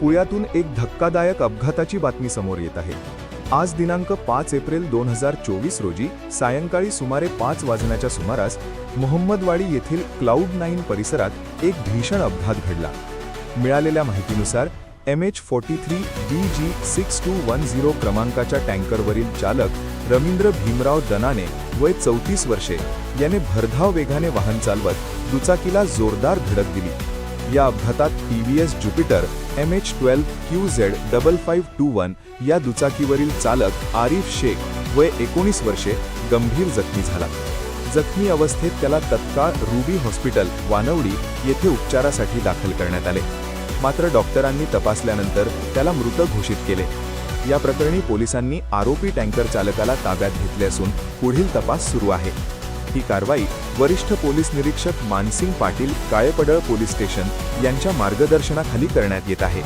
पुण्यातून एक धक्कादायक अपघाताची बातमी समोर येत आहे। आज दिनांक 5 एप्रिल 2024 रोजी सायंकाळी सुमारे 5 वाजण्याच्या सुमारास मोहम्मदवाडी येथील क्लाउड9 परिसरात एक भीषण अपघात घडला। मिळालेल्या माहितीनुसार MH43 BG6210 क्रमांकाच्या टँकरवरील चालक रवींद्र भीमराव दनाने वय 34 वर्षे याने भरधाव वेगाने वाहन चालवत दुचाकीला जोरदार धडक दिली। या अपघातात TVS ज्युपिटर MH12 QZ5521 या दुचाकीवरील चालक आरिफ शेख वय 19 वर्षे गंभीर जखमी झाला। जखमी अवस्थेत त्याला तत्काळ रुबी हॉस्पिटल वानवडी येथे उपचारासाठी दाखल करण्यात आले, मात्र डॉक्टरांनी तपासल्यानंतर त्याला मृत घोषित केले। या प्रकरणी पोलिसांनी आरोपी टँकर चालकाला ताब्यात घेतले असून पुढील तपास सुरू आहे। ही कारवाई वरिष्ठ पोलीस निरीक्षक मानसिंग पाटील काळेपडळ पोलीस स्टेशन यांच्या मार्गदर्शनाखाली करण्यात येत आहे।